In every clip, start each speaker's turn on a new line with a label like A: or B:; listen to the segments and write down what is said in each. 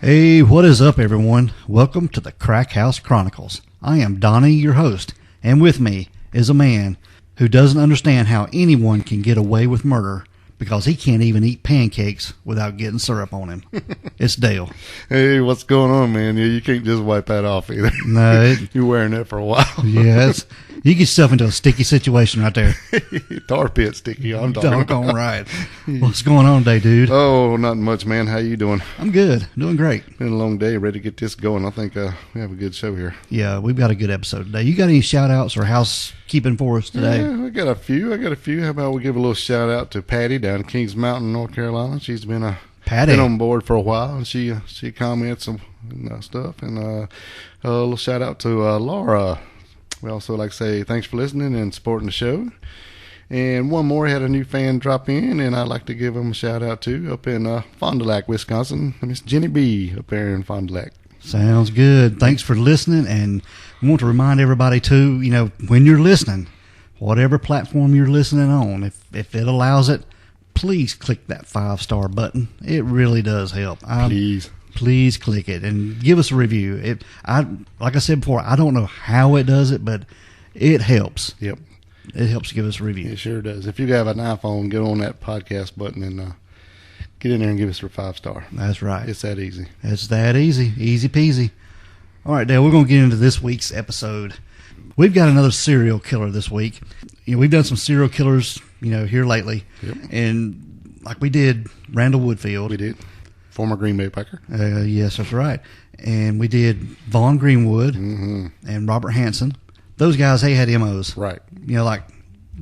A: Hey, what is up, everyone? Welcome to the Crack House Chronicles. I am Donnie, your host, and with me is a man who doesn't understand how anyone can get away with murder because he can't even eat pancakes without getting syrup on him. It's Dale.
B: Hey, what's going on, man? Yeah, you can't just wipe that off either.
A: No,
B: You're wearing that for a while.
A: yeah, you get yourself into a sticky situation right there.
B: Tar pit sticky, I'm talking
A: Doggone
B: about.
A: right. What's going on today, dude?
B: Oh, nothing much, man. How you doing?
A: I'm good. Doing great.
B: Been a long day. Ready to get this going. I think we have a good show here.
A: Yeah, we've got a good episode today. You got any shout-outs or housekeeping for us today?
B: Yeah, I got a few. How about we give a little shout out to Patty down in Kings Mountain, North Carolina. She's been on board for a while, and she comments some stuff. And a little shout out to Laura. We also like to say thanks for listening and supporting the show. And one more, had a new fan drop in, and I'd like to give him a shout out too, up in Fond du Lac, Wisconsin. Miss Jenny B up there in Fond du Lac.
A: Sounds good. Thanks for listening, and I want to remind everybody too, when you're listening, whatever platform you're listening on, if it allows it, please click that 5-star button. It really does help. Please click it and give us a review. Like I said before, I don't know how it does it, but it helps.
B: Yep.
A: It helps give us a review.
B: It sure does. If you have an iPhone, get on that podcast button and get in there and give us a 5-star.
A: That's right.
B: It's that easy.
A: It's that easy. Easy peasy. All right, Dale, we're going to get into this week's episode. We've got another serial killer this week. We've done some serial killers, here lately.
B: Yep.
A: And like we did Randall Woodfield.
B: We did. Former Green Bay Packer.
A: Yes, that's right. And we did Vaughn Greenwood and Robert Hansen. Those guys, they had MOs.
B: Right.
A: Like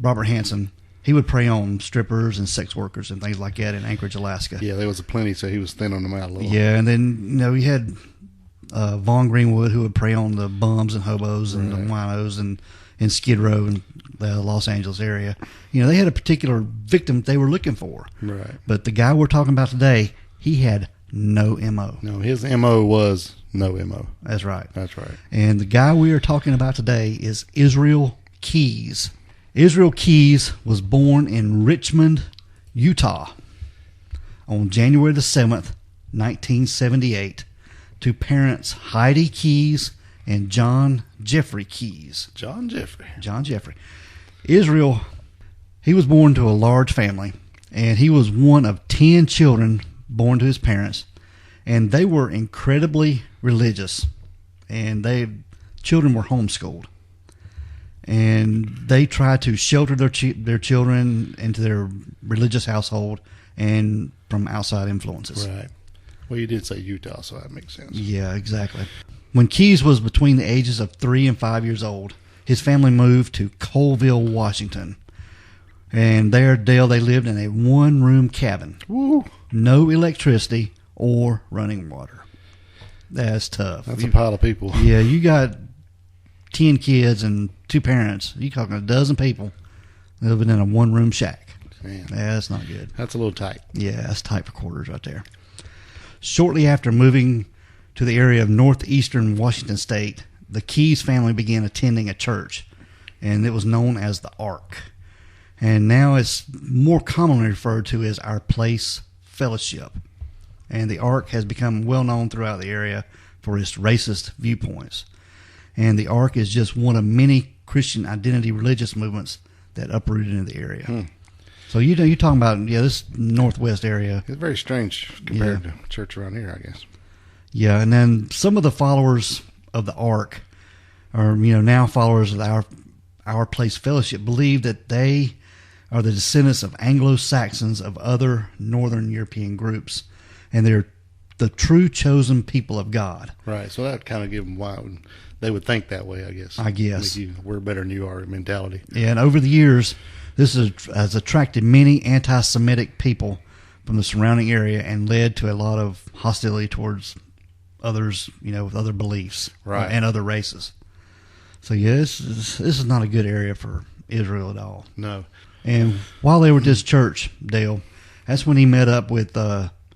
A: Robert Hansen, he would prey on strippers and sex workers and things like that in Anchorage, Alaska.
B: Yeah, there was a plenty, so he was thinning them out a little.
A: Yeah, and then, you had Vaughn Greenwood, who would prey on the bums and hobos and the winos and in Skid Row and the Los Angeles area. They had a particular victim they were looking for.
B: Right.
A: But the guy we're talking about today, he had no MO.
B: No, his MO was no MO.
A: That's right.
B: That's right.
A: And the guy we are talking about today is Israel Keys. Israel Keys was born in Richmond, Utah on January the 7th, 1978, to parents Heidi Keys and John Jeffrey Keys.
B: John Jeffrey.
A: Israel, he was born to a large family, and he was one of 10 children born to his parents, and they were incredibly religious, and children were homeschooled, and they tried to shelter their children into their religious household and from outside influences.
B: Right. Well, you did say Utah, so that makes sense.
A: Yeah, exactly. When Keys was between the ages of 3 and 5 years old, his family moved to Colville, Washington. And there, Dale, they lived in a one-room cabin.
B: Woo!
A: No electricity or running water. That's tough.
B: That's a pile of people.
A: Yeah, you got 10 kids and 2 parents. You're talking a dozen people living in a one-room shack.
B: Man.
A: Yeah, that's not good.
B: That's a little tight.
A: Yeah, that's tight for quarters right there. Shortly after moving to the area of northeastern Washington State, the Keys family began attending a church, and it was known as the Ark. And now it's more commonly referred to as Our Place Fellowship. And the Ark has become well known throughout the area for its racist viewpoints. And the Ark is just one of many Christian identity religious movements that uprooted into the area. So you're talking about this northwest area.
B: It's very strange compared to church around here, I guess.
A: Yeah, and then some of the followers of the Ark are now followers of our Place Fellowship believe that they are the descendants of Anglo-Saxons of other Northern European groups, and they're the true chosen people of God.
B: Right, so that kind of give them why they would think that way, I guess.
A: I guess.
B: We're better than you are mentality.
A: Yeah, and over the years, this has attracted many anti-Semitic people from the surrounding area and led to a lot of hostility towards others, with other beliefs and other races. So, this is not a good area for Israel at all.
B: No.
A: And while they were at this church, Dale, that's when he met up with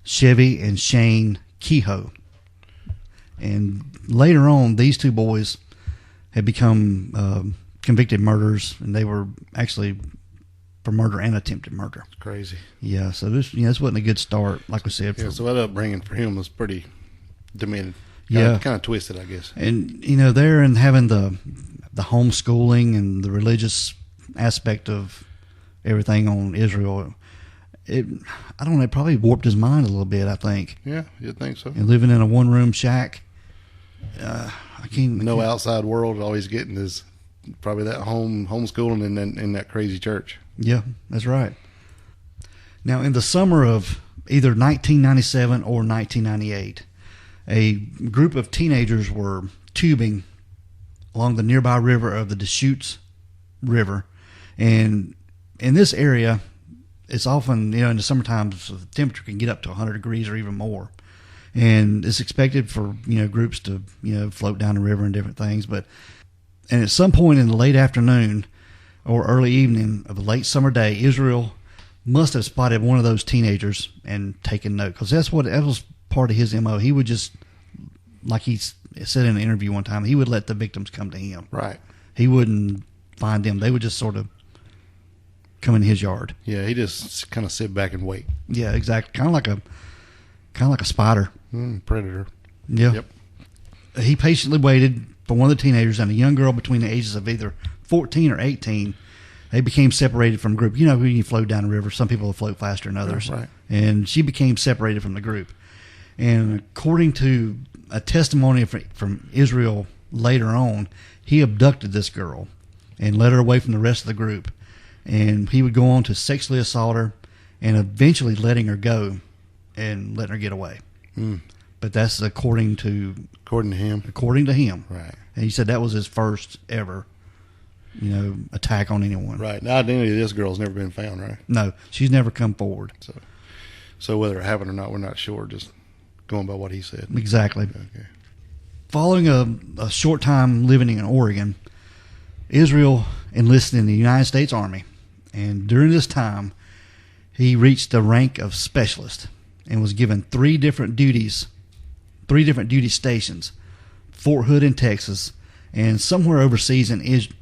A: Chevy and Shane Kehoe. And later on, these two boys had become convicted murderers, and they were actually for murder and attempted murder.
B: It's crazy.
A: Yeah, so this wasn't a good start, like we said.
B: So that upbringing for him was pretty demented.
A: Yeah,
B: kind of twisted, I guess.
A: And there and having the homeschooling and the religious aspect of everything on Israel, I don't know, it probably warped his mind a little bit, I think.
B: Yeah, you'd think so.
A: And living in a one-room shack,
B: no outside world, always getting is probably that homeschooling and then in that crazy church.
A: Yeah, that's right. Now, in the summer of either 1997 or 1998, a group of teenagers were tubing along the nearby river of the Deschutes River. And in this area, it's often, in the summertime, the temperature can get up to 100 degrees or even more. And it's expected for, groups to, float down the river and different things. And at some point in the late afternoon or early evening of a late summer day, Israel must have spotted one of those teenagers and taken note. Because that was part of his MO. He would just, like he said in an interview one time, he would let the victims come to him.
B: Right.
A: He wouldn't find them. They would just sort of come in his yard.
B: Yeah, he just kind of sit back and wait.
A: Yeah, exactly. Kind of like a spider.
B: Predator.
A: Yeah.
B: Yep.
A: He patiently waited for one of the teenagers and a young girl between the ages of either 14 or 18. They became separated from the group. When you float down the river, some people will float faster than others.
B: Right.
A: And she became separated from the group. And according to a testimony from Israel later on, he abducted this girl and led her away from the rest of the group. And he would go on to sexually assault her and eventually letting her go and letting her get away. But that's according to
B: him.
A: According to him.
B: Right.
A: And he said that was his first ever, attack on anyone.
B: Right. The identity of this girl's never been found, right?
A: No, she's never come forward.
B: So whether it happened or not, we're not sure. Just going by what he said.
A: Exactly.
B: Okay.
A: Following a short time living in Oregon, Israel enlisted in the United States Army. And during this time, he reached the rank of specialist and was given three different duty stations: Fort Hood in Texas, and somewhere overseas in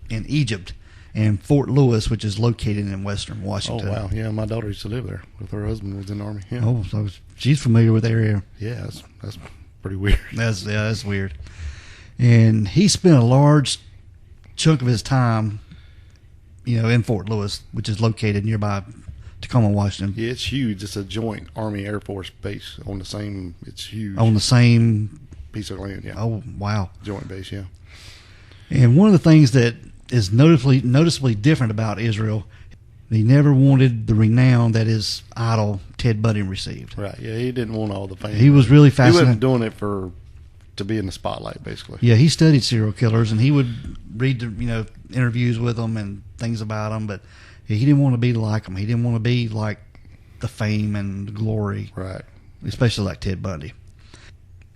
A: Egypt, and Fort Lewis, which is located in western Washington.
B: Oh, wow. Yeah, my daughter used to live there. With her husband was in the Army. Yeah.
A: Oh, so she's familiar with the area.
B: Yeah, that's pretty weird.
A: That's weird. And he spent a large chunk of his time, in Fort Lewis, which is located nearby Tacoma, Washington.
B: Yeah, it's huge. It's a joint Army Air Force base it's huge.
A: On the same
B: piece of land, yeah.
A: Oh, wow.
B: Joint base, yeah.
A: And one of the things that is noticeably different about Israel, he never wanted the renown that his idol Ted Bundy received.
B: Right, yeah, he didn't want all the fame.
A: He was really fascinated.
B: He wasn't doing it to be in the spotlight, basically.
A: Yeah, he studied serial killers, and he would read interviews with them and things about them, but he didn't want to be like them. He didn't want to be like the fame and the glory,
B: right? Especially
A: like Ted Bundy.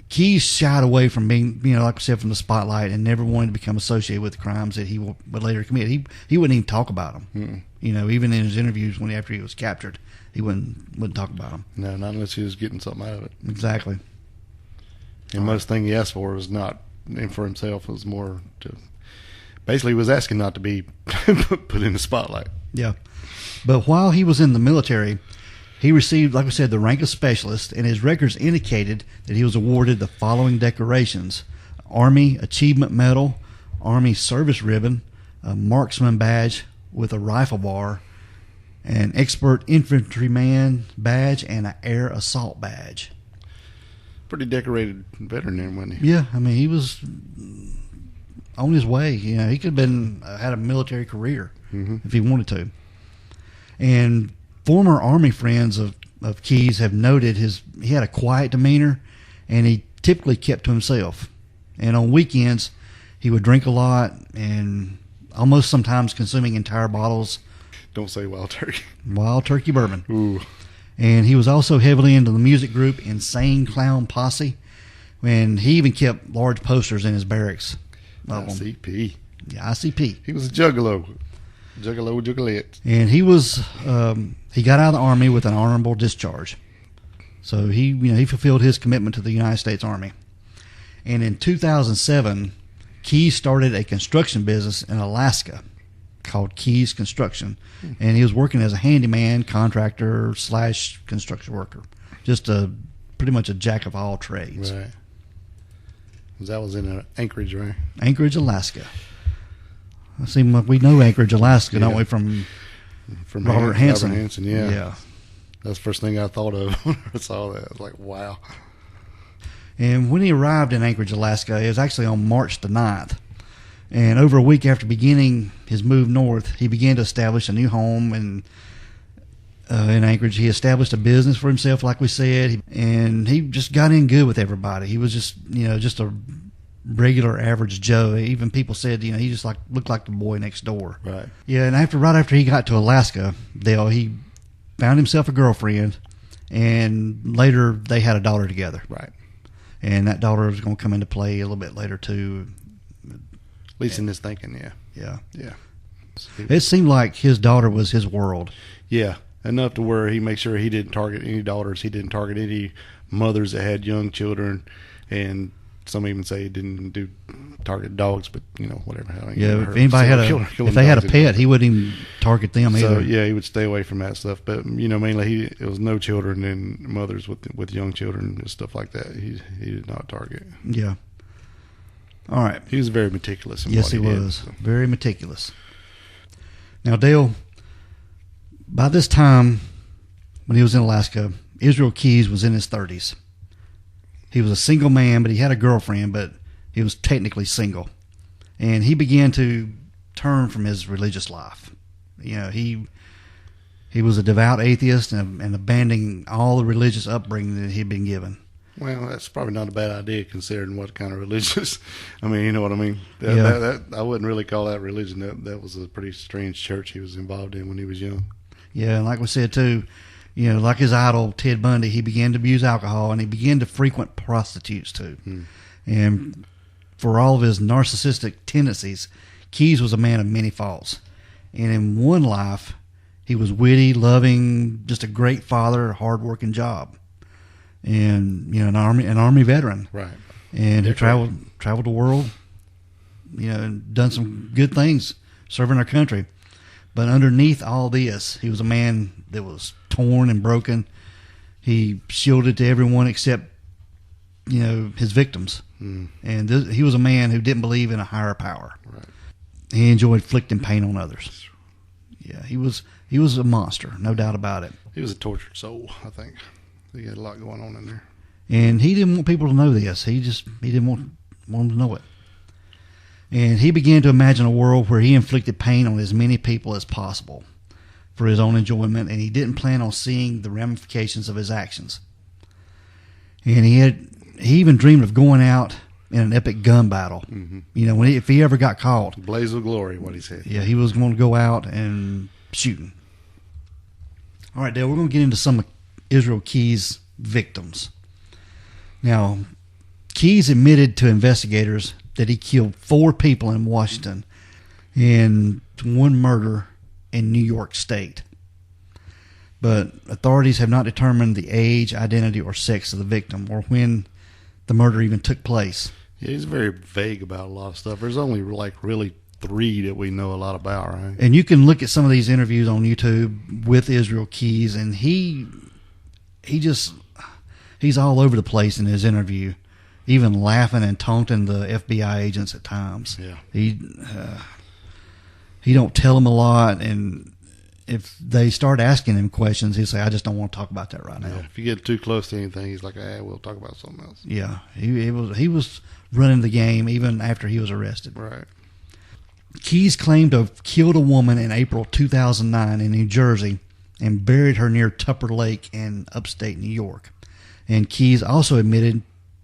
A: Keyes shied away from being, like I said, from the spotlight, and never wanted to become associated with the crimes that he would later commit. He wouldn't even talk about them. Even in his interviews after he was captured, he wouldn't talk about them.
B: No, not unless he was getting something out of it.
A: Exactly.
B: And most thing he asked for was not, and for himself, was more to. Basically, he was asking not to be put in the spotlight.
A: Yeah. But while he was in the military, he received, like I said, the rank of specialist, and his records indicated that he was awarded the following decorations: Army Achievement Medal, Army Service Ribbon, a Marksman Badge with a rifle bar, an Expert Infantryman Badge, and an Air Assault Badge.
B: Pretty decorated veteran there, wasn't he?
A: Yeah, I mean, he was on his way. He could have had a military career if he wanted to. And former Army friends of Keyes have noted he had a quiet demeanor, and he typically kept to himself. And on weekends, he would drink a lot and almost sometimes consuming entire bottles.
B: Don't say Wild Turkey.
A: Wild Turkey bourbon.
B: Ooh.
A: And he was also heavily into the music group Insane Clown Posse, and he even kept large posters in his barracks.
B: ICP.
A: Yeah, ICP.
B: He was a juggalo. Juggalette.
A: And he got out of the Army with an honorable discharge. So he fulfilled his commitment to the United States Army. And in 2007, Keyes started a construction business in Alaska called Keyes Construction. And he was working as a handyman, contractor / construction worker. Just pretty much a jack of all trades.
B: Right. That was in Anchorage, right?
A: Anchorage, Alaska. I seem like we know Anchorage, Alaska, don't we, from Robert Hansen.
B: Robert Hansen, yeah. That's the first thing I thought of when I saw that. I was like, wow.
A: And when he arrived in Anchorage, Alaska, it was actually on March the 9th. And over a week after beginning his move north, he began to establish a new home in Anchorage. He established a business for himself, like we said, and he just got in good with everybody. He was just, just a regular average Joe. Even people said, he just looked like the boy next door.
B: Right.
A: Yeah, and right after he got to Alaska, Dale, he found himself a girlfriend, and later they had a daughter together.
B: Right.
A: And that daughter was going to come into play a little bit later too.
B: At least in his thinking,
A: yeah.
B: It
A: seemed like his daughter was his world.
B: Yeah, enough to where he made sure he didn't target any daughters. He didn't target any mothers that had young children, and some even say he didn't target dogs, but whatever.
A: If anybody if they had a pet, he wouldn't even target them either.
B: So yeah, he would stay away from that stuff. But mainly it was no children and mothers with young children and stuff like that. He did not target.
A: Yeah. All right.
B: He was very meticulous.
A: Yes, he was very meticulous. Now, Dale, by this time when he was in Alaska, Israel Keyes was in his 30s. He was a single man, but he had a girlfriend, but he was technically single. And he began to turn from his religious life. He was a devout atheist and abandoning all the religious upbringing that he'd been given.
B: Well, that's probably not a bad idea considering what kind of religious. I mean, you know what I mean? I wouldn't really call that religion. That was a pretty strange church he was involved in when he was young.
A: Yeah, and like we said too, like his idol, Ted Bundy, he began to abuse alcohol and he began to frequent prostitutes too. And for all of his narcissistic tendencies, Keyes was a man of many faults. And in one life, he was witty, loving, just a great father, a hard-working job. And, an army veteran.
B: Right.
A: And he traveled the world, and done some good things serving our country. But underneath all this, he was a man that was torn and broken. He shielded to everyone except, his victims. And he was a man who didn't believe in a higher power.
B: Right.
A: He enjoyed inflicting pain on others. Yeah, he was a monster, no doubt about it.
B: He was a tortured soul, I think. He had a lot going on in there.
A: And he didn't want people to know this. He didn't want them to know it. And he began to imagine a world where he inflicted pain on as many people as possible for his own enjoyment, and he didn't plan on seeing the ramifications of his actions. And he even dreamed of going out in an epic gun battle. If he ever got caught.
B: Blaze of glory, what he said.
A: Yeah, he was going to go out and shooting. All right, Dale, we're going to get into some of Israel Keyes' victims. Now, Keyes admitted to investigators that he killed 4 people in Washington and 1 murder in New York State. But authorities have not determined the age, identity, or sex of the victim or when the murder even took place.
B: Yeah, he's very vague about a lot of stuff. There's only really 3 that we know a lot about, right?
A: And you can look at some of these interviews on YouTube with Israel Keyes, and he's all over the place in his interview, even laughing and taunting the FBI agents at times.
B: Yeah.
A: He don't tell them a lot, and if they start asking him questions, he'll say, "I just don't want to talk about that right now."
B: Yeah, if you get too close to anything, he's like, we'll talk about something else.
A: Yeah, he was running the game even after he was arrested.
B: Right.
A: Keyes claimed to have killed a woman in April 2009 in New Jersey and buried her near Tupper Lake in upstate New York. And Keyes also admitted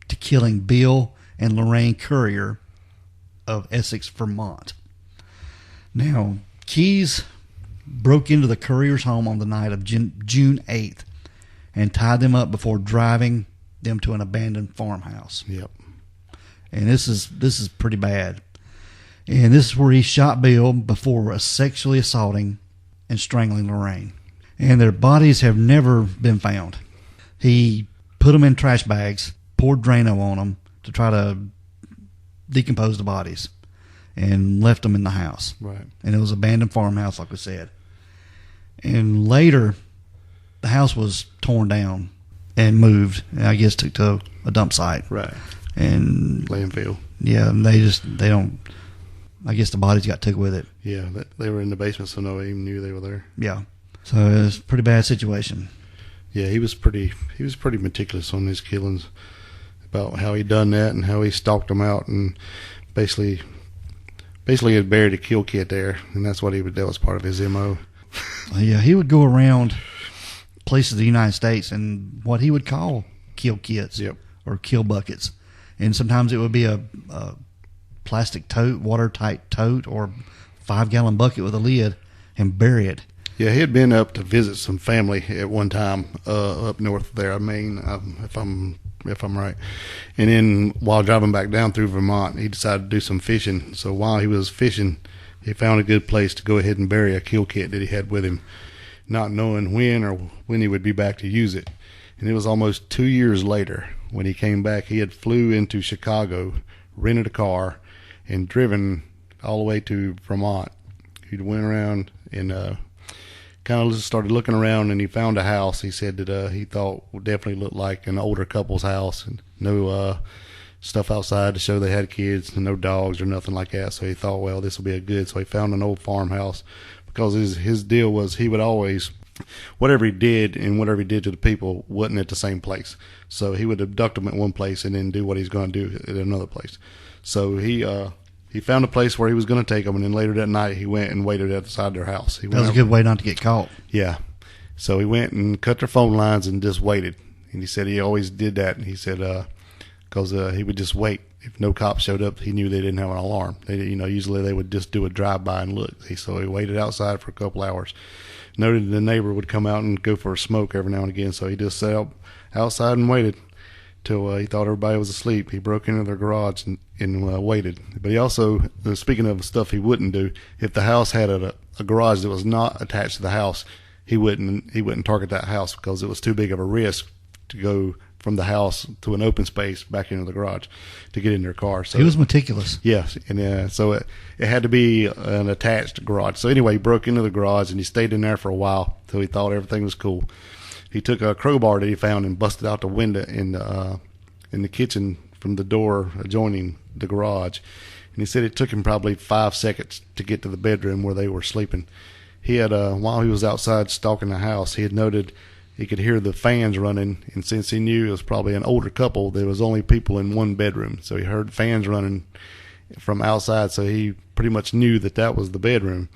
A: to killing Bill and Lorraine Currier of Essex, Vermont. Now, Keyes broke into the Currier's home on the night of June 8th and tied them up before driving them to an abandoned farmhouse.
B: Yep.
A: And this is pretty bad. And this is where he shot Bill before sexually assaulting and strangling Lorraine. And their bodies have never been found. He put them in trash bags, poured Drano on them to try to decompose the bodies, and left them in the house.
B: Right.
A: And it was an abandoned farmhouse, like we said. And later, the house was torn down and moved, and I guess took to a dump site.
B: Right.
A: and
B: landfill.
A: Yeah, and they don't. I guess the bodies got took with it.
B: Yeah, they were in the basement, so nobody even knew they were there.
A: Yeah, so it was a pretty bad situation.
B: Yeah, he was pretty meticulous on his killings, about how he done that and how he stalked them out, and basically had buried a kill kit there, and that's what that was part of his MO.
A: Yeah, he would go around places in the United States and what he would call kill kits.
B: Yep.
A: Or kill buckets, and sometimes it would be a plastic tote, watertight tote, or 5-gallon bucket with a lid, and bury it.
B: Yeah, he had been up to visit some family at one time up north there. I mean, if I'm right. And then while driving back down through Vermont, he decided to do some fishing. So while he was fishing, he found a good place to go ahead and bury a kill kit that he had with him, not knowing when he would be back to use it. And it was almost 2 years later when he came back. He had flew into Chicago, rented a car, and driven all the way to Vermont. He went around and kind of just started looking around, and he found a house he said that he thought would definitely look like an older couple's house, and no stuff outside to show they had kids, and no dogs or nothing like that. So he thought, well, this will be a good. So he found an old farmhouse, because his deal was he would always, whatever he did and whatever he did to the people wasn't at the same place. So he would abduct them at one place and then do what he's going to do at another place. So he found a place where he was going to take them, and then later that night he went and waited outside their house.
A: That was a good way not to get caught.
B: Yeah. So he went and cut their phone lines and just waited. And he said he always did that. And he said because he would just wait. If no cops showed up, he knew they didn't have an alarm. Usually they would just do a drive-by and look. So he waited outside for a couple hours. Noted the neighbor would come out and go for a smoke every now and again, so he just sat outside and waited till he thought everybody was asleep. He broke into their garage and waited. But he also, speaking of stuff he wouldn't do, if the house had a garage that was not attached to the house, he wouldn't target that house, because it was too big of a risk to go from the house to an open space back into the garage to get in their car. So
A: he was meticulous.
B: Yes, and so it had to be an attached garage. So anyway, he broke into the garage and he stayed in there for a while till he thought everything was cool. He took a crowbar that he found and busted out the window in the kitchen from the door adjoining the garage. And he said it took him probably 5 seconds to get to the bedroom where they were sleeping. He had while he was outside stalking the house, he had noted he could hear the fans running, and since he knew it was probably an older couple, there was only people in one bedroom. So he heard fans running from outside, so he pretty much knew that was the bedroom.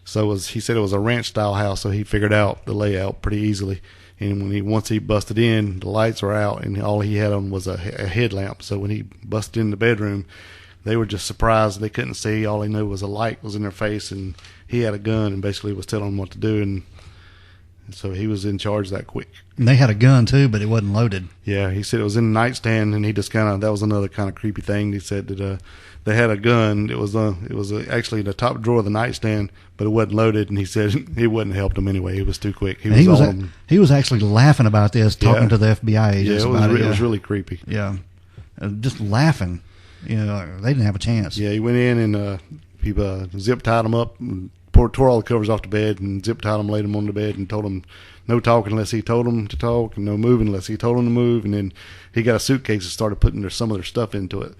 B: So he said it was a ranch-style house, so he figured out the layout pretty easily. And once he busted in, the lights were out, and all he had on was a headlamp. So when he busted in the bedroom, they were just surprised. They couldn't see. All they knew was a light was in their face, and he had a gun and basically was telling them what to do. And so he was in charge that quick.
A: And they had a gun too, but it wasn't loaded.
B: Yeah, he said it was in the nightstand, and he just that was another kind of creepy thing. He said that they had a gun. It was actually in the top drawer of the nightstand, but it wasn't loaded. And he said it wouldn't help him anyway. He was too quick. He
A: was actually laughing about this, talking to the FBI agents.
B: Yeah, it was really creepy.
A: Yeah, just laughing. They didn't have a chance.
B: Yeah, he went in and he zip tied them up, and tore all the covers off the bed, and zip tied them, laid them on the bed, and told them no talking unless he told them to talk, and no moving unless he told them to move. And then he got a suitcase and started putting some of their stuff into it.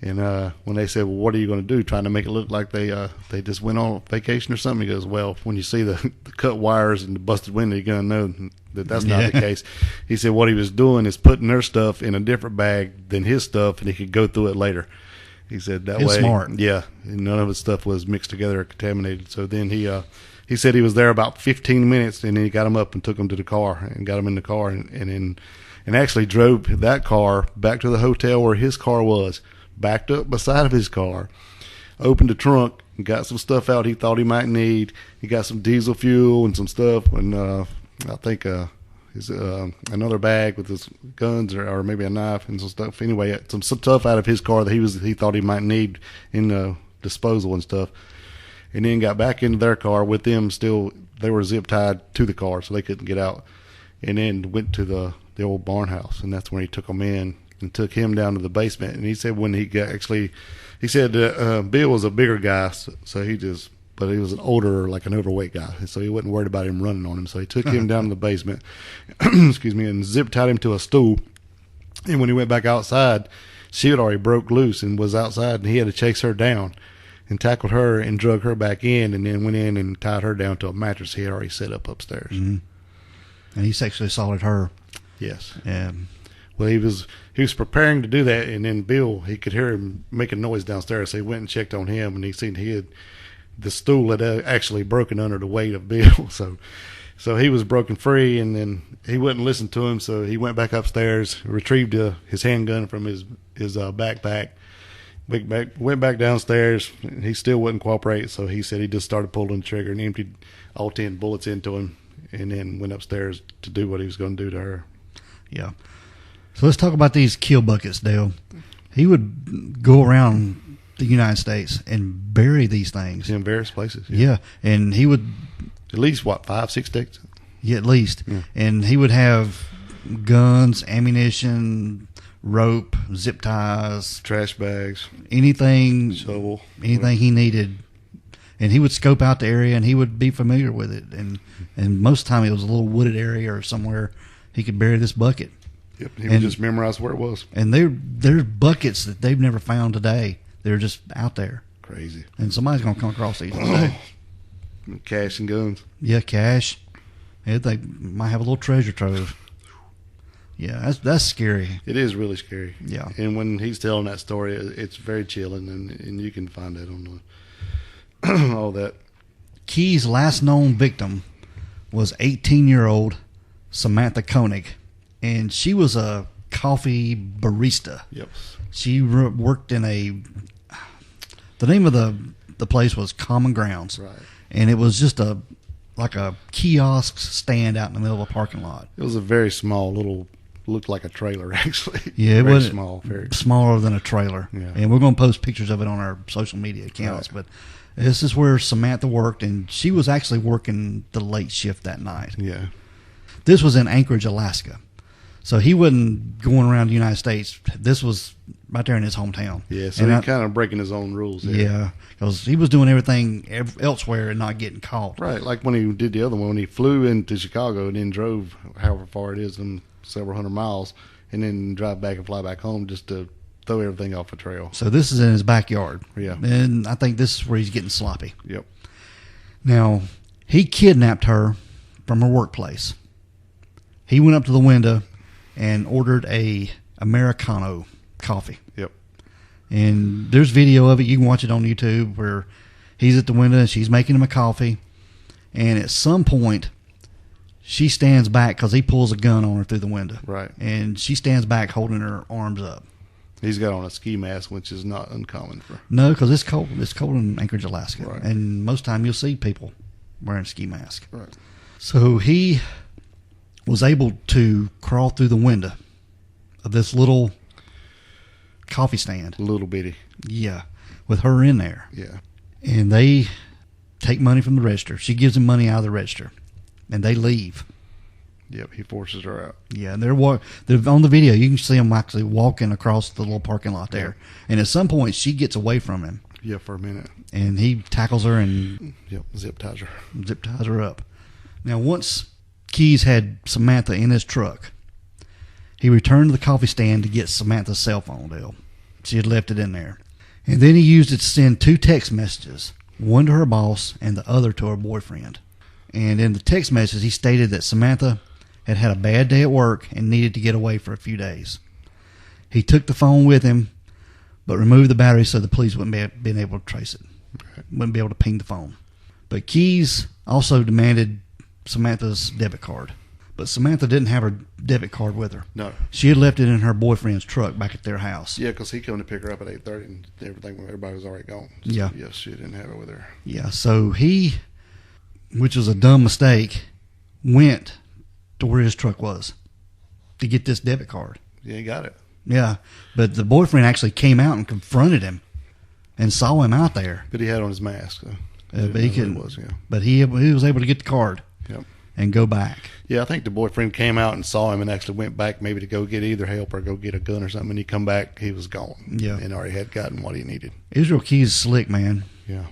B: And when they said, well, what are you going to do? Trying to make it look like they just went on vacation or something. He goes, well, when you see the cut wires and the busted window, you're going to know that's not the case. He said what he was doing is putting their stuff in a different bag than his stuff, and he could go through it later. He said that way.
A: Smart.
B: Yeah, none of his stuff was mixed together or contaminated. So then he said he was there about 15 minutes, and then he got him up and took him to the car and got him in the car, and actually drove that car back to the hotel where his car was, backed up beside of his car, opened the trunk, and got some stuff out he thought he might need. He got some diesel fuel and some stuff, and I think another bag with his guns or maybe a knife and some stuff. Anyway, some stuff out of his car that he thought he might need in disposal and stuff. And then got back into their car with them still. They were zip tied to the car, so they couldn't get out. And then went to the old barn house, and that's when he took them in and took him down to the basement. And he said when he said Bill was a bigger guy, but he was an overweight guy, so he wasn't worried about him running on him. So he took him down to the basement, excuse me, and zip tied him to a stool. And when he went back outside, she had already broke loose and was outside, and he had to chase her down and tackled her and drug her back in, and then went in and tied her down to a mattress he had already set up upstairs.
A: Mm-hmm. And he sexually assaulted her.
B: Yes.
A: Well,
B: he was preparing to do that, and then Bill, he could hear him making noise downstairs, so he went and checked on him, and he seen the stool had actually broken under the weight of Bill, so he was broken free, and then he wouldn't listen to him, so he went back upstairs, retrieved his handgun from his backpack, went back downstairs. He still wouldn't cooperate, so he said he just started pulling the trigger and emptied all 10 bullets into him, and then went upstairs to do what he was going to do to her.
A: Yeah. So let's talk about these kill buckets, Dale. He would go around the United States and bury these things
B: in various places.
A: Yeah, and he would
B: at least 5-6 sticks.
A: Yeah, at least.
B: Yeah.
A: And he would have guns, ammunition, rope, zip ties,
B: trash bags,
A: anything,
B: shovel,
A: anything he needed. And he would scope out the area, and he would be familiar with it. And most of the time, it was a little wooded area or somewhere he could bury this bucket.
B: Yep, he would just memorize where it was.
A: And there's buckets that they've never found today. They're just out there.
B: Crazy.
A: And somebody's going to come across these one day.
B: Cash and guns.
A: Yeah, cash. Yeah, they might have a little treasure trove. Yeah, that's scary.
B: It is really scary.
A: Yeah.
B: And when he's telling that story, it's very chilling, and you can find that on the all that.
A: Key's last known victim was 18-year-old Samantha Koenig, and she was a coffee barista.
B: Yep.
A: She worked in the name of the place was Common Grounds.
B: Right.
A: And it was just like a kiosk stand out in the middle of a parking lot.
B: It was a very small looked like a trailer, actually.
A: Yeah, it
B: very
A: was
B: small, very
A: smaller than a trailer.
B: Yeah.
A: And we're going to post pictures of it on our social media accounts.
B: Right.
A: But this is where Samantha worked, and she was actually working the late shift that night.
B: Yeah.
A: This was in Anchorage, Alaska. So he wasn't going around the United States. This was right there in his hometown.
B: Yeah, so he's kind of breaking his own rules there.
A: Yeah, because he was doing everything elsewhere and not getting caught.
B: Right, like when he did the other one, when he flew into Chicago and then drove however far it is, and several hundred miles, and then drive back and fly back home just to throw everything off the trail.
A: So this is in his backyard.
B: Yeah.
A: And I think this is where he's getting sloppy.
B: Yep.
A: Now, he kidnapped her from her workplace. He went up to the window and ordered a Americano coffee.
B: Yep.
A: And there's video of it. You can watch it on YouTube where he's at the window and she's making him a coffee. And at some point, she stands back because he pulls a gun on her through the window.
B: Right.
A: And she stands back holding her arms up.
B: He's got on a ski mask, which is not uncommon for.
A: No, because it's cold. It's cold in Anchorage, Alaska.
B: Right.
A: And most time you'll see people wearing ski masks.
B: Right.
A: So he was able to crawl through the window of this little coffee stand.
B: Little bitty.
A: Yeah, with her in there.
B: Yeah.
A: And they take money from the register. She gives him money out of the register, and they leave.
B: Yep, he forces her out.
A: Yeah, they're on the video. You can see them actually walking across the little parking lot there. And at some point, she gets away from him.
B: Yeah, for a minute.
A: And he tackles her and
B: zip ties
A: her up. Now, once Keys had Samantha in his truck, he returned to the coffee stand to get Samantha's cell phone, Dale. She had left it in there. And then he used it to send 2 text messages, one to her boss and the other to her boyfriend. And in the text message, he stated that Samantha had a bad day at work and needed to get away for a few days. He took the phone with him, but removed the battery so the police wouldn't be able to trace it. Wouldn't be able to ping the phone. But Keys also demanded Samantha's debit card. But Samantha didn't have her debit card with her.
B: No.
A: She had left it in her boyfriend's truck back at their house.
B: Yeah, because he came to pick her up at 8:30 and everything. Everybody was already gone. So,
A: yeah.
B: Yes, she didn't have it with her.
A: Yeah, so he, which was a dumb mistake, went to where his truck was to get this debit card.
B: Yeah, he got it.
A: Yeah, but the boyfriend actually came out and confronted him and saw him out there.
B: But he had on his mask. So
A: but he couldn't. But he was able to get the card.
B: Yep.
A: And go back.
B: Yeah, I think the boyfriend came out and saw him and actually went back maybe to go get either help or go get a gun or something. And he come back, he was gone.
A: Yeah.
B: And already had gotten what he needed.
A: Israel Keys is slick, man.
B: Yeah.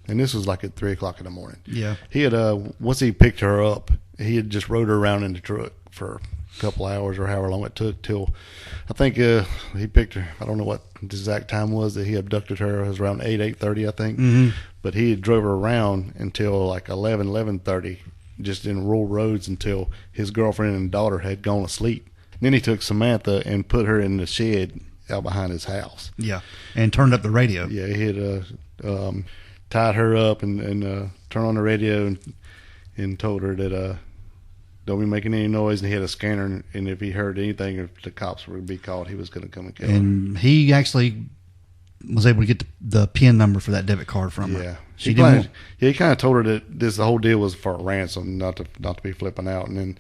B: And this was like at 3 o'clock in the morning.
A: Yeah.
B: He had, once he picked her up, he had just rode her around in the truck for couple hours or however long it took till I think he picked her. I don't know what the exact time was that he abducted her. It was around 8:30, I think.
A: Mm-hmm.
B: But he had drove her around until like 11:30, just in rural roads until his girlfriend and daughter had gone to sleep. Then he took Samantha and put her in the shed out behind his house.
A: Yeah, and turned up the radio.
B: Yeah, he had tied her up and turned on the radio and told her that don't be making any noise. And he had a scanner, and if he heard anything, if the cops were to be called, he was going to come and kill her. And
A: he actually was able to get the PIN number for that debit card from her.
B: Yeah, he kind of told her that the whole deal was for a ransom, not to be flipping out. And then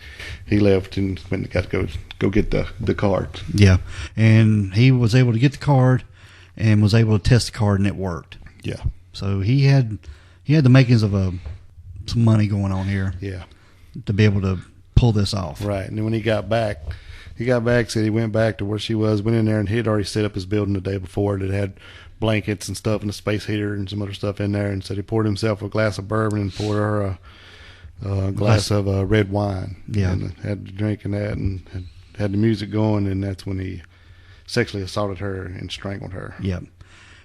B: he left and went and got to go get the card.
A: Yeah, and he was able to get the card and was able to test the card, and it worked.
B: Yeah,
A: so he had the makings of some money going on here.
B: Yeah,
A: to be able to pull this off.
B: Right, and then when he got back, said he went back to where she was, went in there, and he had already set up his building the day before that had blankets and stuff and a space heater and some other stuff in there, and said he poured himself a glass of bourbon and poured her a glass of red wine.
A: Yeah,
B: and had to drink in that and had the music going, and that's when he sexually assaulted her and strangled her.
A: Yep,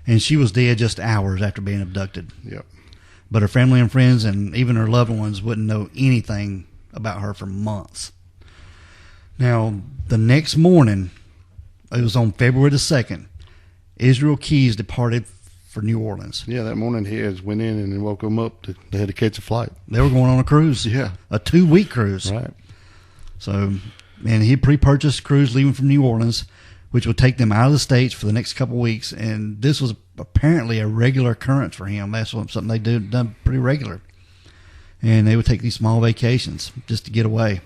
A: and she was dead just hours after being abducted.
B: Yep.
A: But her family and friends and even her loved ones wouldn't know anything about her for months. Now, the next morning, it was on February the 2nd, Israel Keys departed for New Orleans.
B: Yeah, that morning he went in and woke them up. They had to catch a flight.
A: They were going on a cruise.
B: Yeah.
A: A 2-week cruise.
B: Right.
A: So, and he pre-purchased a cruise leaving from New Orleans, which would take them out of the States for the next couple of weeks. And this was apparently a regular occurrence for him. That's something they done pretty regular. And they would take these small vacations just to get away.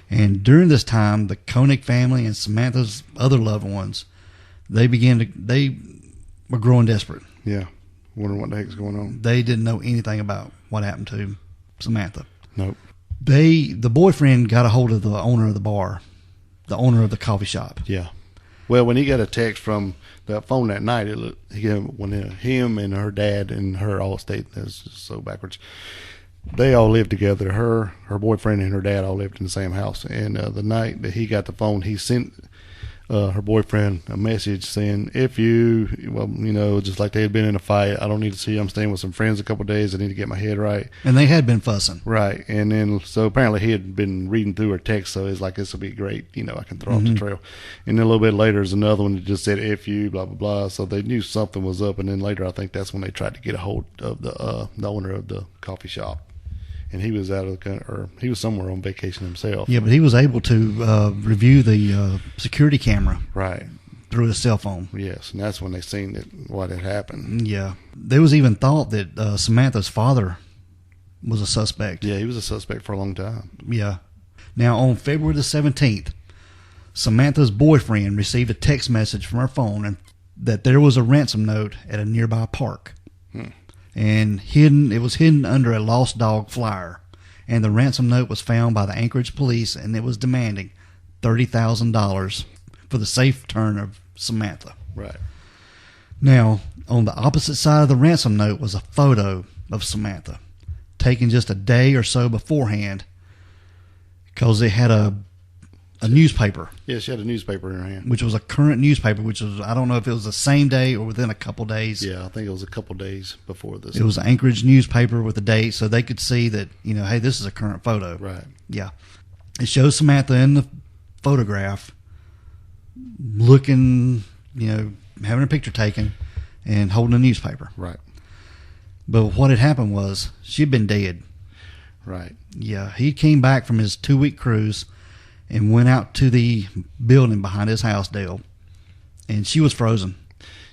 A: And during this time, the Koenig family and Samantha's other loved ones, they were growing desperate.
B: Yeah. Wondering what the heck's going on.
A: They didn't know anything about what happened to Samantha.
B: Nope.
A: The boyfriend got a hold of the owner of the bar, the owner of the coffee shop.
B: Yeah. Well, when he got a text from that phone that night, him and her dad and her all stayed. That's so backwards. They all lived together. Her boyfriend and her dad all lived in the same house. And the night that he got the phone, he sent her boyfriend a message saying, just like they had been in a fight, I don't need to see you. I'm staying with some friends a couple of days. I need to get my head right.
A: And they had been fussing.
B: Right. And then, so apparently he had been reading through her text, so it's like, this will be great. I can throw off the trail. And then a little bit later, there's another one that just said, F you, blah, blah, blah. So they knew something was up. And then later, I think that's when they tried to get a hold of the owner of the coffee shop. And he was out of the country, or he was somewhere on vacation himself.
A: Yeah, but he was able to review the security camera,
B: right,
A: through his cell phone.
B: Yes, and that's when they seen what had happened.
A: Yeah, there was even thought that Samantha's father was a suspect.
B: Yeah, he was a suspect for a long time.
A: Yeah. Now, on February the 17th, Samantha's boyfriend received a text message from her phone and that there was a ransom note at a nearby park. And it was hidden under a lost dog flyer. And the ransom note was found by the Anchorage police, and it was demanding $30,000 for the safe return of Samantha.
B: Right.
A: Now, on the opposite side of the ransom note was a photo of Samantha, taken just a day or so beforehand, because it had a newspaper.
B: Yeah, she had a newspaper in her hand.
A: Which was a current newspaper, which was, I don't know if it was the same day or within a couple days.
B: Yeah, I think it was a couple days before this.
A: It was an Anchorage newspaper with the date, so they could see that, hey, this is a current photo.
B: Right.
A: Yeah. It shows Samantha in the photograph looking, having a picture taken and holding a newspaper.
B: Right.
A: But what had happened was she'd been dead.
B: Right.
A: Yeah. He came back from his 2-week cruise and went out to the building behind his house, Dale, and she was frozen.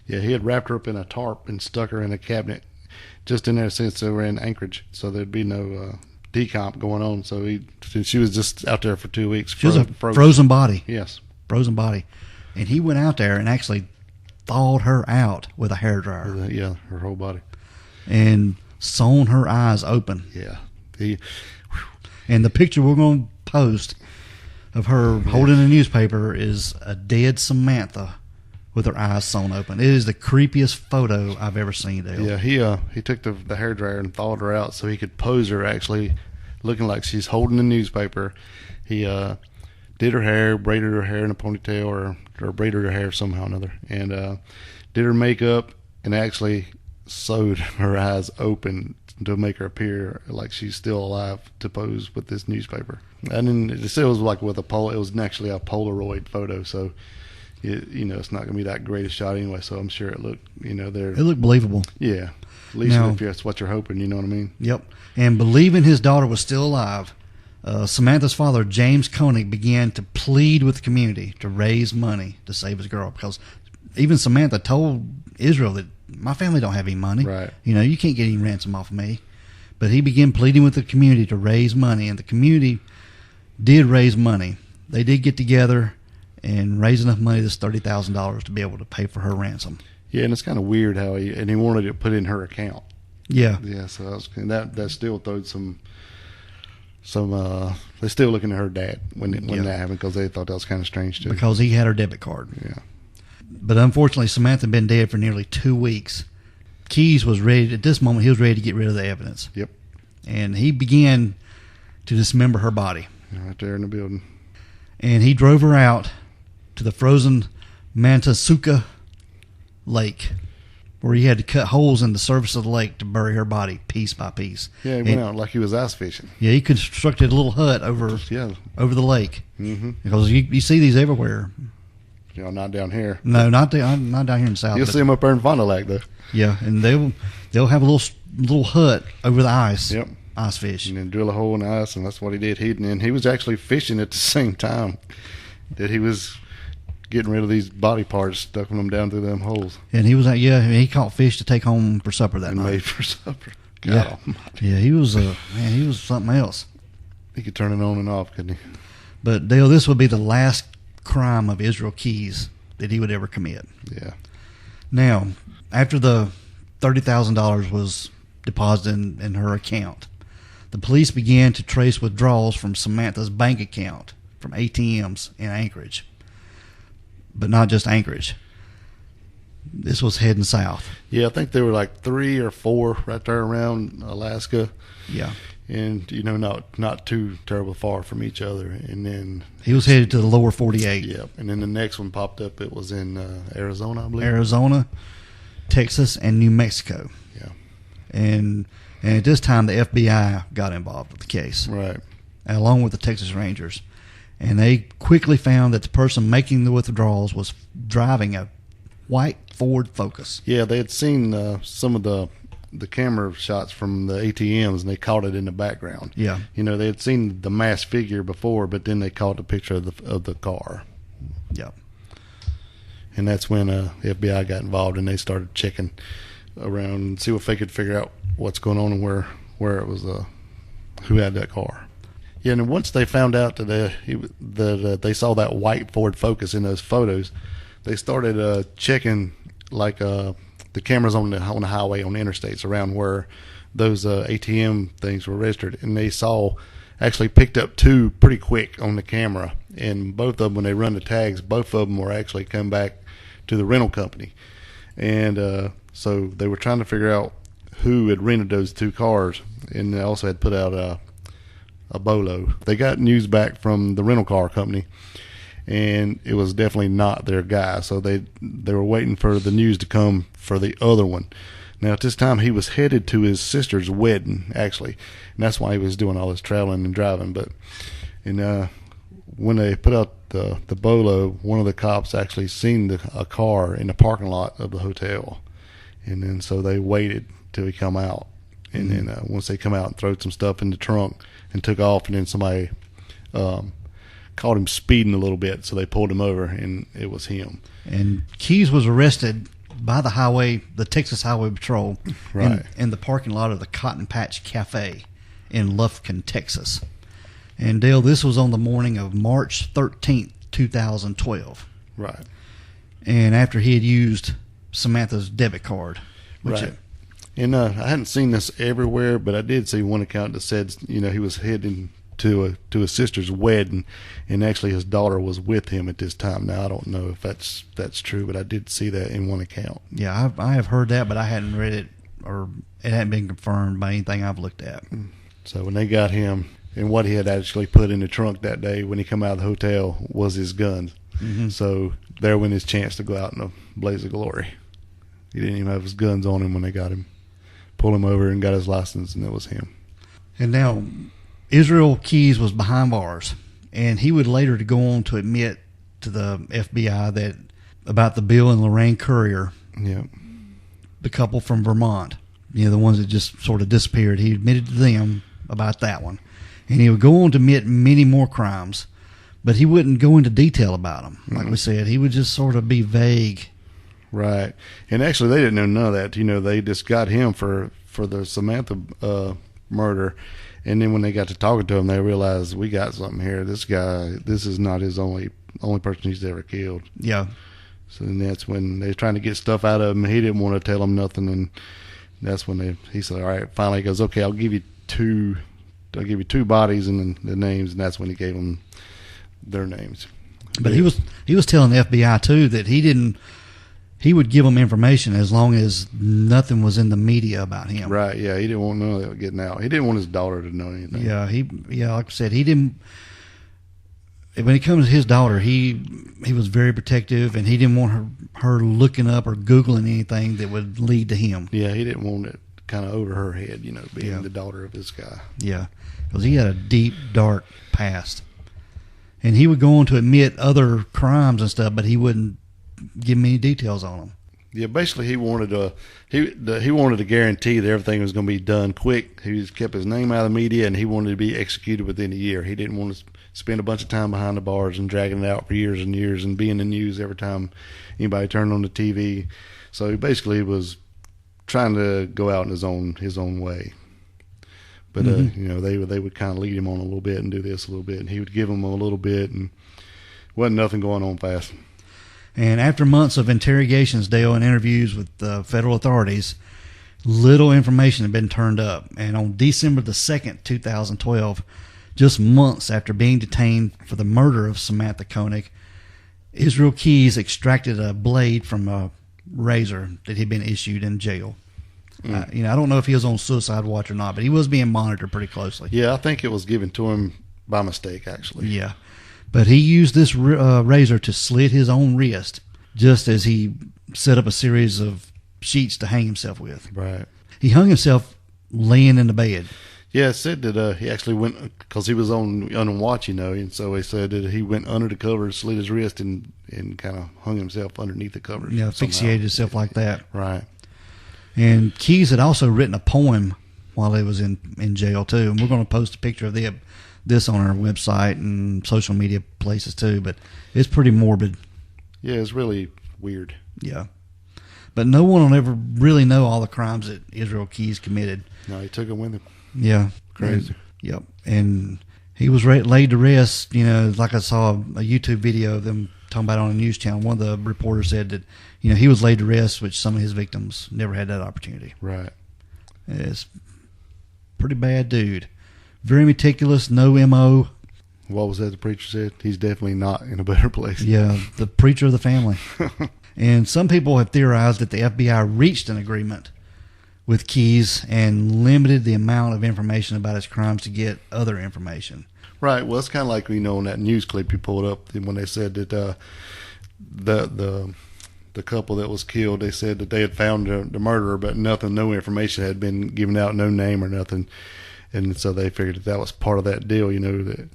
B: Yeah, he had wrapped her up in a tarp and stuck her in a cabinet just in there since they were in Anchorage, so there'd be no decomp going on. So she was just out there for 2 weeks.
A: She was a frozen body.
B: Yes.
A: Frozen body. And he went out there and actually thawed her out with a hairdryer.
B: Yeah, her whole body.
A: And sewn her eyes open.
B: Yeah.
A: And the picture we're going to post of her holding a newspaper is a dead Samantha with her eyes sewn open. It is the creepiest photo I've ever seen, Dale.
B: Yeah, he took the hairdryer and thawed her out so he could pose her actually looking like she's holding the newspaper. He did her hair, braided her hair in a ponytail, or braided her hair somehow or another, and did her makeup, and actually sewed her eyes open to make her appear like she's still alive to pose with this newspaper. And then it was like with it was actually a Polaroid photo, so it's not going to be that great a shot anyway. So I'm sure it looked, it
A: looked believable.
B: Yeah, at least if that's what you're hoping, you know what I mean?
A: Yep. And believing his daughter was still alive, Samantha's father, James Koenig, began to plead with the community to raise money to save his girl, because even Samantha told Israel that my family don't have any money.
B: Right.
A: You can't get any ransom off of me. But he began pleading with the community to raise money, and the community did raise money. They did get together and raise enough money, this $30,000, to be able to pay for her ransom.
B: Yeah, and it's kind of weird how he wanted it put in her account.
A: Yeah.
B: Yeah, so that still throwed some they're still looking at her dad when that happened, because they thought that was kind of strange too.
A: Because he had her debit card.
B: Yeah.
A: But unfortunately, Samantha had been dead for nearly 2 weeks. Keyes was ready, at this moment, he was ready to get rid of the evidence.
B: Yep.
A: And he began to dismember her body.
B: Right there in the building.
A: And he drove her out to the frozen Mantesuka Lake, where he had to cut holes in the surface of the lake to bury her body piece by piece.
B: Yeah, he went out like he was ice fishing.
A: Yeah, he constructed a little hut over the lake.
B: Mm-hmm.
A: Because you see these everywhere.
B: Not down here.
A: No, not down here in the south.
B: You'll see them up there in Fond du Lac, though.
A: Yeah, and they'll have a little hut over the ice.
B: Yep.
A: Ice fish.
B: And then drill a hole in the ice, and that's what he did. He was actually fishing at the same time that he was getting rid of these body parts, stuffing them down through them holes.
A: And he was he caught fish to take home for supper that night.
B: Made for supper.
A: God almighty. Yeah, he was he was something else.
B: He could turn it on and off, couldn't he?
A: But Dale, this would be the last crime of Israel Keyes that he would ever commit.
B: Yeah.
A: Now, after the $30,000 was deposited in her account, the police began to trace withdrawals from Samantha's bank account from ATMs in Anchorage. But not just Anchorage. This was heading south.
B: Yeah, I think there were like 3 or 4 right there around Alaska.
A: Yeah.
B: And, not too terrible far from each other. And then
A: he was headed to the lower 48.
B: Yep. And then the next one popped up. It was in Arizona, I believe.
A: Arizona, Texas, and New Mexico.
B: Yeah.
A: And at this time, the FBI got involved with the case.
B: Right.
A: Along with the Texas Rangers. And they quickly found that the person making the withdrawals was driving a white Ford Focus.
B: Yeah, they had seen some of the camera shots from the ATMs, and they caught it in the background.
A: Yeah.
B: They had seen the masked figure before, but then they caught the picture of the car.
A: Yeah.
B: And that's when the FBI got involved, and they started checking around and see if they could figure out what's going on and where it was, who had that car. Yeah, and once they found out that they saw that white Ford Focus in those photos, they started checking the cameras on the highway, on the interstates around where those ATM things were registered, and they actually picked up 2 pretty quick on the camera, and both of them, when they run the tags, both of them were actually come back to the rental company, and so they were trying to figure out who had rented those 2 cars, and they also had put out a bolo. They got news back from the rental car company, and it was definitely not their guy. So they were waiting for the news to come for the other one. Now, at this time, he was headed to his sister's wedding, actually, and that's why he was doing all this traveling and driving. When they put out the bolo, one of the cops actually seen a car in the parking lot of the hotel, and then so they waited till he come out, and then once they come out and throwed some stuff in the trunk and took off, and then somebody caught him speeding a little bit, so they pulled him over, and it was him.
A: And Keyes was arrested by the Texas Highway Patrol,
B: right,
A: in the parking lot of the Cotton Patch Cafe in Lufkin, Texas. And Dale, this was on the morning of March 13th, 2012.
B: Right.
A: And after he had used Samantha's debit card.
B: Right. And I hadn't seen this everywhere, but I did see one account that said, he was heading to his sister's wedding, and actually his daughter was with him at this time. Now, I don't know if that's true, but I did see that in one account.
A: Yeah, I have heard that, but I hadn't read it, or it hadn't been confirmed by anything I've looked at.
B: So when they got him, And what he had actually put in the trunk that day when he come out of the hotel was his guns. Mm-hmm. So there went his chance to go out in a blaze of glory. He didn't even have his guns on him when they got him. Pulled him over and got his license, and it was him.
A: And now, Israel Keys was behind bars, and he would later go on to admit to the FBI that about the Bill and Lorraine Courier, the couple from Vermont, the ones that just sort of disappeared. He admitted to them about that one. And he would go on to admit many more crimes, but he wouldn't go into detail about them. Like we said, he would just sort of be vague.
B: Right. And actually, they didn't know none of that. They just got him for the Samantha murder. And then when they got to talking to him, they realized, we got something here. This guy, this is not his only person he's ever killed.
A: Yeah.
B: So then that's when they were trying to get stuff out of him. He didn't want to tell them nothing. And that's when he said, all right, finally he goes, okay, I'll give you two bodies and the names, and that's when he gave them their names.
A: But he was telling the FBI too that he would give them information as long as nothing was in the media about him.
B: Right? Yeah, he didn't want none of that getting out. He didn't want his daughter to know anything.
A: Yeah, like I said, he didn't. When it comes to his daughter, he was very protective, and he didn't want her looking up or Googling anything that would lead to him.
B: Yeah, he didn't want it kind of over her head, being the daughter of this guy.
A: Yeah, because he had a deep, dark past. And he would go on to admit other crimes and stuff, but he wouldn't give me any details on them.
B: Yeah, basically he wanted to guarantee that everything was going to be done quick. He just kept his name out of the media, and he wanted to be executed within a year. He didn't want to spend a bunch of time behind the bars and dragging it out for years and years and be in the news every time anybody turned on the TV. So he basically was trying to go out in his own way. But they would kind of lead him on a little bit and do this a little bit, and he would give them a little bit, and wasn't nothing going on fast.
A: And after months of interrogations, Dale, and interviews with federal authorities, little information had been turned up. And on December the 2nd, 2012, just months after being detained for the murder of Samantha Koenig, Israel Keys extracted a blade from a razor that had been issued in jail. I don't know if he was on suicide watch or not, but he was being monitored pretty closely.
B: Yeah, I think it was given to him by mistake, actually.
A: Yeah. But he used this razor to slit his own wrist, just as he set up a series of sheets to hang himself with.
B: Right.
A: He hung himself laying in the bed.
B: Yeah, it said that he actually went, because he was on watch, and so he said that he went under the covers, slit his wrist, and kind of hung himself underneath the covers.
A: Yeah, asphyxiated himself like that.
B: Right.
A: And Keys had also written a poem while he was in jail, too. And we're going to post a picture of this on our website and social media places, too. But it's pretty morbid.
B: Yeah, it's really weird.
A: Yeah. But no one will ever really know all the crimes that Israel Keys committed.
B: No, he took them with him.
A: Yeah.
B: Crazy.
A: Yep. And he was laid to rest. Like I saw a YouTube video of them talking about it on a news channel. One of the reporters said that, he was laid to rest, which some of his victims never had that opportunity.
B: Right.
A: It's pretty bad dude. Very meticulous, no MO.
B: What was that the preacher said? He's definitely not in a better place.
A: Yeah, the preacher of the family. And some people have theorized that the FBI reached an agreement with Keys and limited the amount of information about his crimes to get other information.
B: Right. Well, it's kind of like, in that news clip you pulled up when they said that the couple that was killed, they said that they had found the murderer, but no information had been given out, no name or nothing. And so they figured that was part of that deal, that,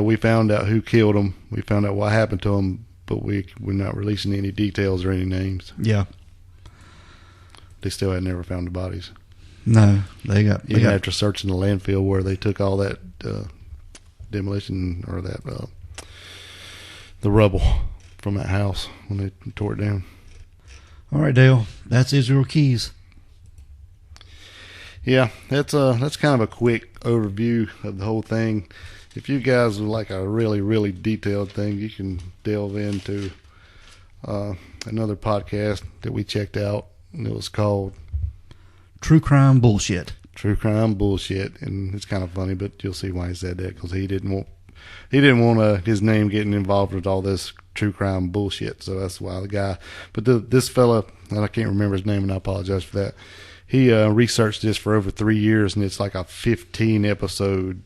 B: we found out who killed him. We found out what happened to him, but we're not releasing any details or any names.
A: Yeah.
B: They still had never found the bodies.
A: No, they got
B: after searching the landfill where they took all that demolition or that the rubble from that house when they tore it down.
A: All right, Dale. That's Israel Keys.
B: Yeah, that's kind of a quick overview of the whole thing. If you guys would like a really, really detailed thing, you can delve into another podcast that we checked out, and it was called
A: True Crime Bullshit.
B: True Crime Bullshit, and it's kind of funny, but you'll see why he said that, because he didn't want his name getting involved with all this true crime bullshit. So that's why the guy. But this fella, and I can't remember his name, and I apologize for that. He researched this for over 3 years, and it's like a 15 episode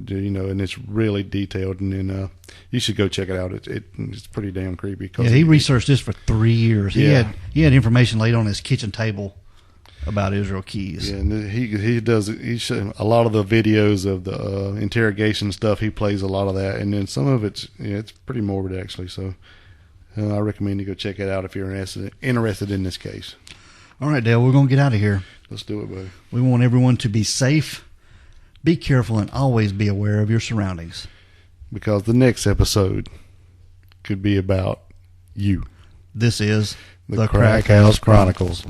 B: and it's really detailed. And then you should go check it out. It's pretty damn creepy.
A: Yeah, he researched this for 3 years.
B: Yeah.
A: He had information laid on his kitchen table about Israel Keys.
B: Yeah, and he does a lot of the videos of the interrogation stuff. He plays a lot of that, and then some of it's pretty morbid actually. So I recommend you go check it out if you're interested in this case.
A: All right, Dale, we're gonna get out of here.
B: Let's do it, buddy.
A: We want everyone to be safe, be careful, and always be aware of your surroundings.
B: Because the next episode could be about you.
A: This is
B: the Crack House Chronicles.